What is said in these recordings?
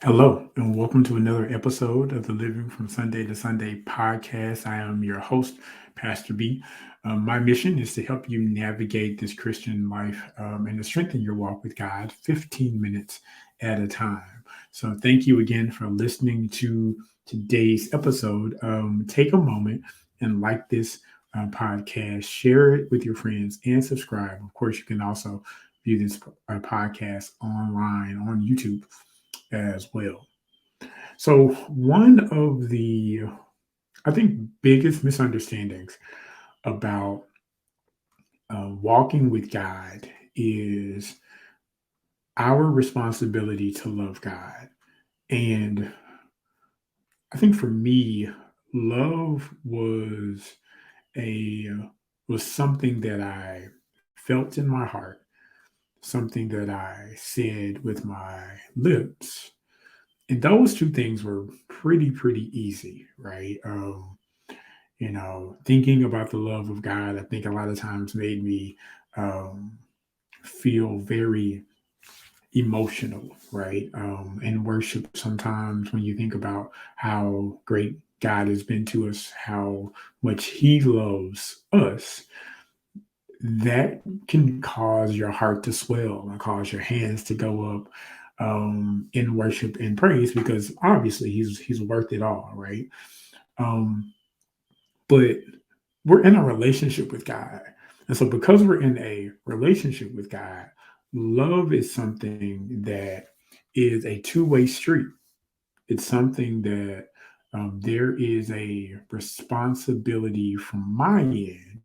Hello, and welcome to another episode of the Living from Sunday to Sunday podcast. I am your host, Pastor B. My mission is to help you navigate this Christian life and to strengthen your walk with God 15 minutes at a time. So, thank you again for listening to today's episode. Take a moment and like this podcast, share it with your friends, and subscribe. Of course, you can also view this podcast online on YouTube as well. So, one of the, I think, biggest misunderstandings about walking with God is our responsibility to love God. And I think for me, love a was something that I felt in my heart, something that I said with my lips. And those two things were pretty easy, right? Thinking about the love of God, I think a lot of times made me um, feel very emotional, right? In worship, sometimes when you think about how great God has been to us, how much He loves us, that can cause your heart to swell and cause your hands to go up in worship and praise because obviously He's worth it all, right? Um, but we're in a relationship with God. And so, because we're in a relationship with God, love is something that is a two-way street. It's something that there is a responsibility from my end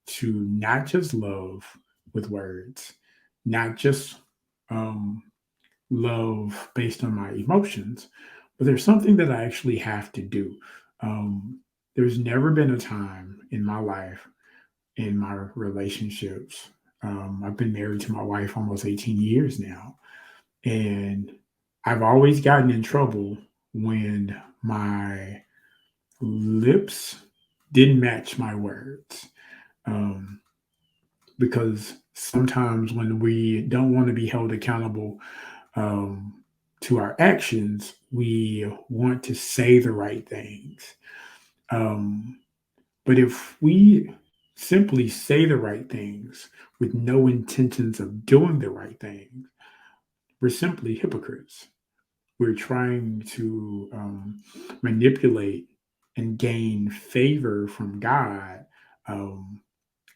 to not just love with words, not just um, love based on my emotions, but there's something that I actually have to do. Um, there's never been a time in my life, in my relationships. I've been married to my wife almost 18 years now, and I've always gotten in trouble when my lips didn't match my words. Um, because sometimes when we don't want to be held accountable um, to our actions, we want to say the right things. Um, but if we simply say the right things with no intentions of doing the right thing, we're simply hypocrites. We're trying to manipulate and gain favor from God um,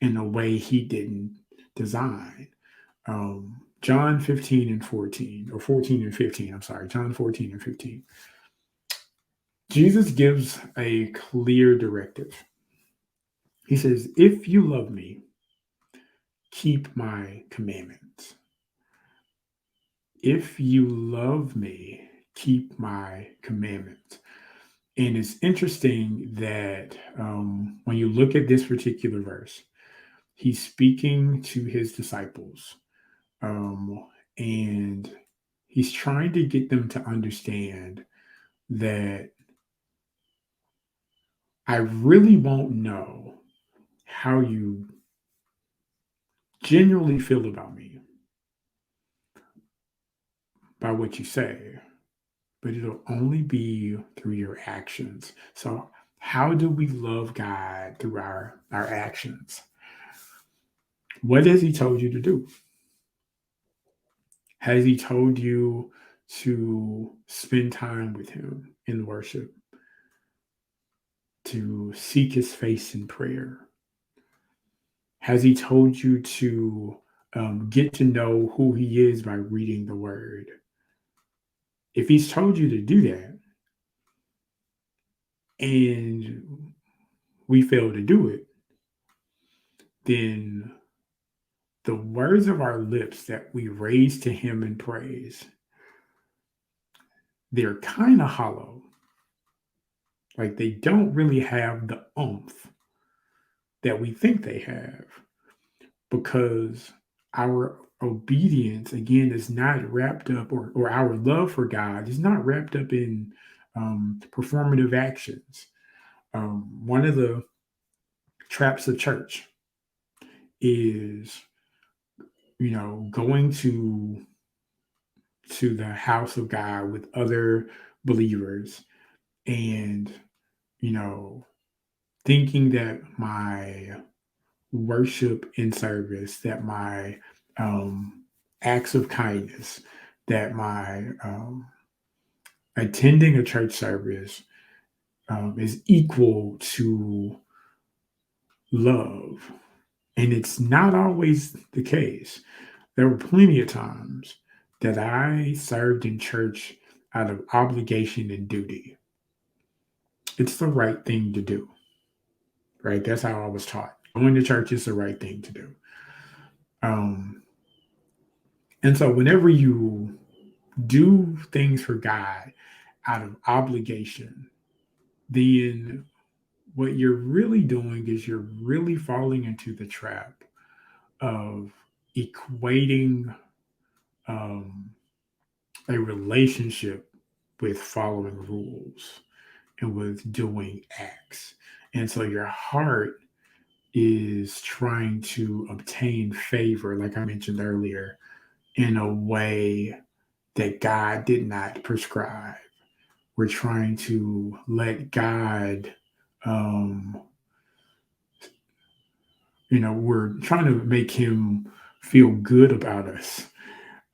in a way He didn't design. John 15 and 14, or 14 and 15, I'm sorry, John 14 and 15. Jesus gives a clear directive. He says, "If you love me, keep my commandments. If you love me, keep my commandments." And it's interesting that when you look at this particular verse, he's speaking to his disciples um, and he's trying to get them to understand that I really won't know how you genuinely feel about me by what you say, but it'll only be through your actions. So, how do we love God through our actions? What has He told you to do? Has He told you to spend time with Him in worship, to seek His face in prayer? Has He told you to get to know who He is by reading the Word? If He's told you to do that and we fail to do it, then the words of our lips that we raise to Him in praise, they're kind of hollow. Like they don't really have the oomph that we think they have because our obedience, again, is not wrapped up, or our love for God is not wrapped up in performative actions. One of the traps of church is, going to to the house of God with other believers and, you know, thinking that my worship in service, that my acts of kindness, that my attending a church service is equal to love. And it's not always the case. There were plenty of times that I served in church out of obligation and duty. It's the right thing to do, right? That's how I was taught. Going to church is the right thing to do. Um, and so whenever you do things for God out of obligation, then what you're really doing is you're really falling into the trap of equating um, a relationship with following rules and with doing acts. And so your heart is trying to obtain favor, like I mentioned earlier, in a way that God did not prescribe. We're trying to let God, um, we're trying to make him feel good about us.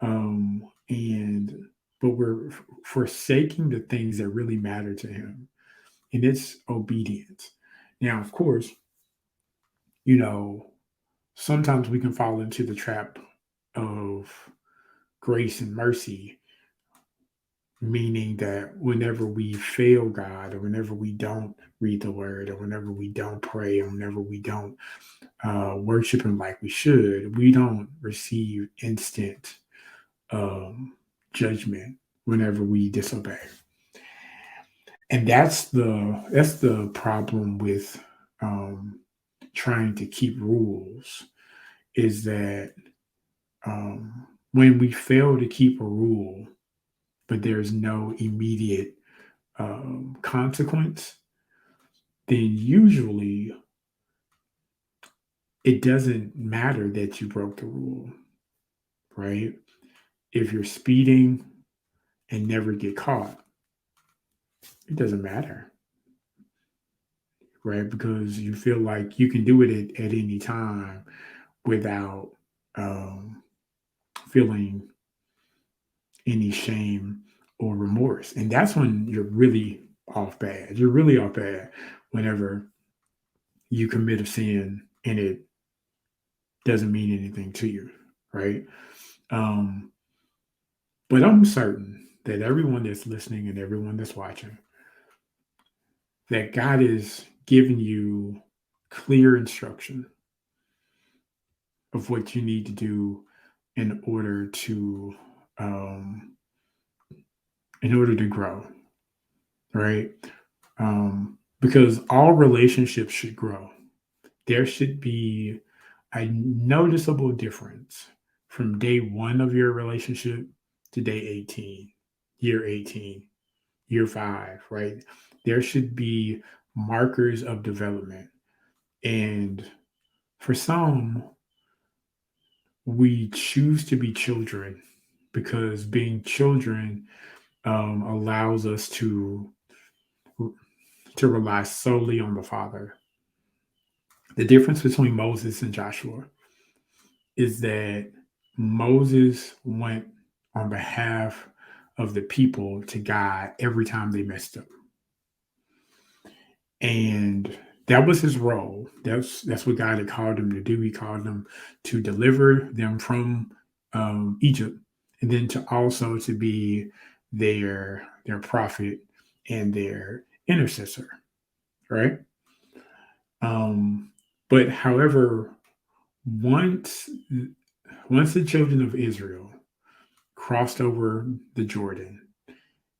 And but we're forsaking the things that really matter to him, and it's obedience. Now, of course, you know, sometimes we can fall into the trap of grace and mercy, meaning that whenever we fail God, or whenever we don't read the word, or whenever we don't pray, or whenever we don't worship him like we should, we don't receive instant um, judgment whenever we disobey. And that's the problem with um, trying to keep rules, is that when we fail to keep a rule, but there's no immediate consequence, then usually it doesn't matter that you broke the rule, right? If you're speeding and never get caught, it doesn't matter, right? Because you feel like you can do it at any time without um, feeling any shame or remorse. And that's when you're really off bad. You're really off bad whenever you commit a sin and it doesn't mean anything to you, right? Um, but I'm certain that everyone that's listening and everyone that's watching, that God is giving you clear instruction of what you need to do in order to um, grow, right? Because all relationships should grow. There should be a noticeable difference from day one of your relationship to day 18, year 18, year five, right? There should be markers of development. And for some, we choose to be children because being children allows us to rely solely on the Father. The difference between Moses and Joshua is that Moses went on behalf of the people to God every time they messed up. And that was his role. That's what God had called him to do. He called him to deliver them from Egypt, and then to also to be their prophet and their intercessor, right? Um, but however, once once the children of Israel crossed over the Jordan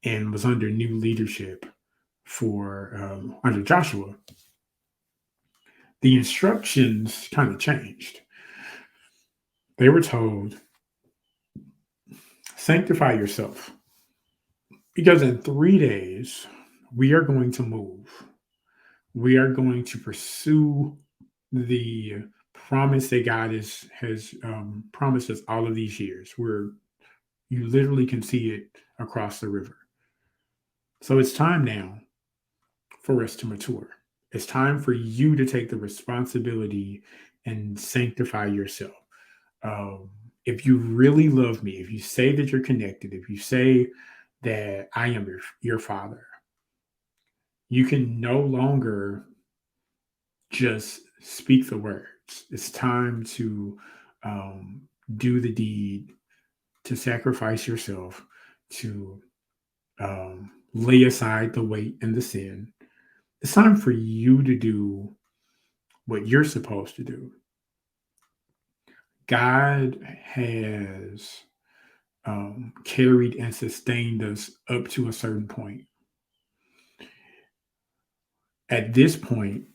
and was under new leadership for under Joshua, the instructions kind of changed. They were told, sanctify yourself, because in 3 days we are going to move. We are going to pursue the promise that God has promised us all of these years. You literally can see it across the river. So it's time now for us to mature. It's time for you to take the responsibility and sanctify yourself. Um, if you really love me, if you say that you're connected, if you say that I am your father, you can no longer just speak the words. It's time to um, do the deed, to sacrifice yourself, to lay aside the weight and the sin. It's time for you to do what you're supposed to do. God has carried and sustained us up to a certain point. At this point,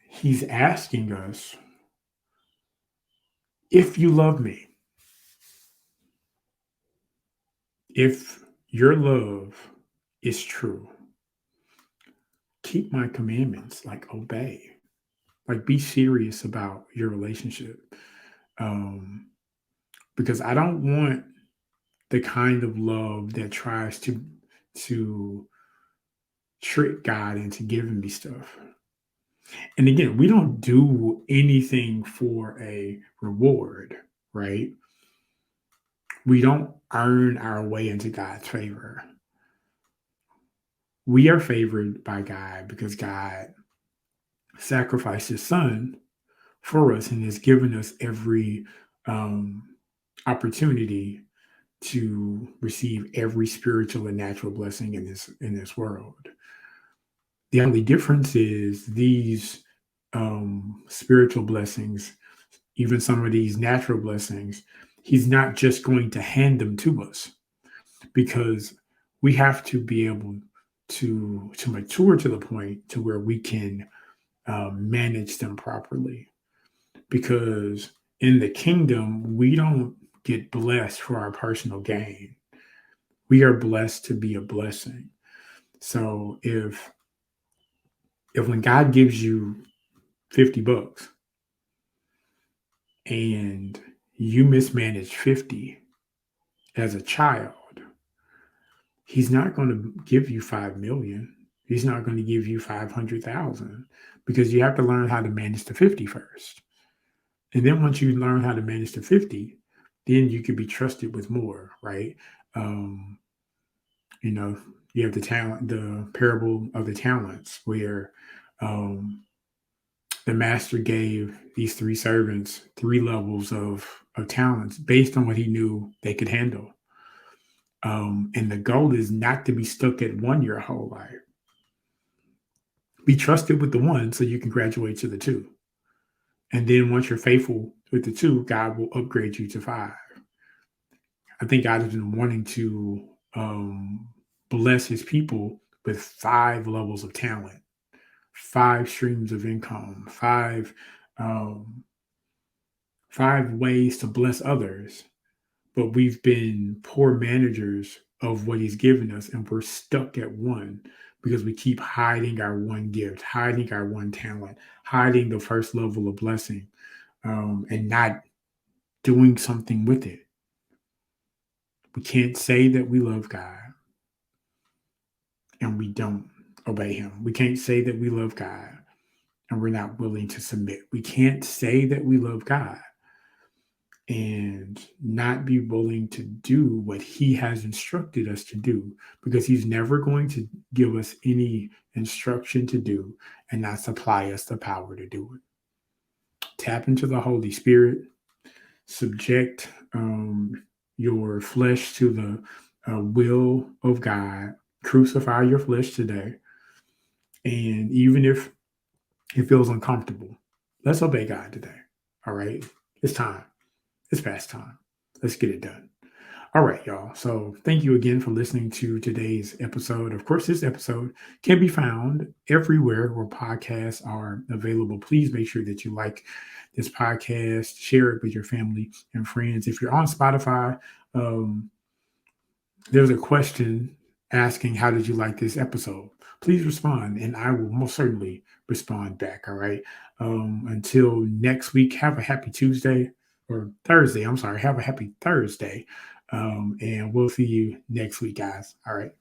He's asking us, if you love me, if your love is true, keep my commandments, like obey, like be serious about your relationship. Um, because I don't want the kind of love that tries to trick God into giving me stuff. And again, we don't do anything for a reward, right? We don't earn our way into God's favor. We are favored by God because God sacrificed his son for us and has given us every um, opportunity to receive every spiritual and natural blessing in this world. The only difference is these spiritual blessings, even some of these natural blessings, he's not just going to hand them to us because we have to be able to mature to the point to where we can manage them properly. Because in the kingdom, we don't get blessed for our personal gain. We are blessed to be a blessing. So if when God gives you $50 and you mismanage 50 as a child, he's not going to give you 5 million. He's not going to give you 500,000 because you have to learn how to manage the 50 first. And then once you learn how to manage the 50, then you can be trusted with more, right? Um, you know, you have the parable of the talents where um, the master gave these three servants three levels of talents based on what he knew they could handle. And the goal is not to be stuck at one your whole life. Be trusted with the one so you can graduate to the two. And then once you're faithful with the two, God will upgrade you to five. I think God has been wanting to bless his people with five levels of talent, five streams of income, um, five ways to bless others. But we've been poor managers of what he's given us, and we're stuck at one because we keep hiding our one gift, hiding our one talent, hiding the first level of blessing, and not doing something with it. We can't say that we love God and we don't obey him. We can't say that we love God and we're not willing to submit. We can't say that we love God and not be willing to do what he has instructed us to do because he's never going to give us any instruction to do and not supply us the power to do it. Tap into the Holy Spirit, subject your flesh to the will of God, crucify your flesh today. And even if it feels uncomfortable, let's obey God today. All right. It's time. It's past time. Let's get it done. All right, y'all. So thank you again for listening to today's episode. Of course, this episode can be found everywhere where podcasts are available. Please make sure that you like this podcast, share it with your family and friends. If you're on Spotify, um, there's a question asking, how did you like this episode? Please respond, and I will most certainly respond back. All right. Until next week, have a happy Tuesday or Thursday. I'm sorry. Have a happy Thursday. And we'll see you next week, guys. All right.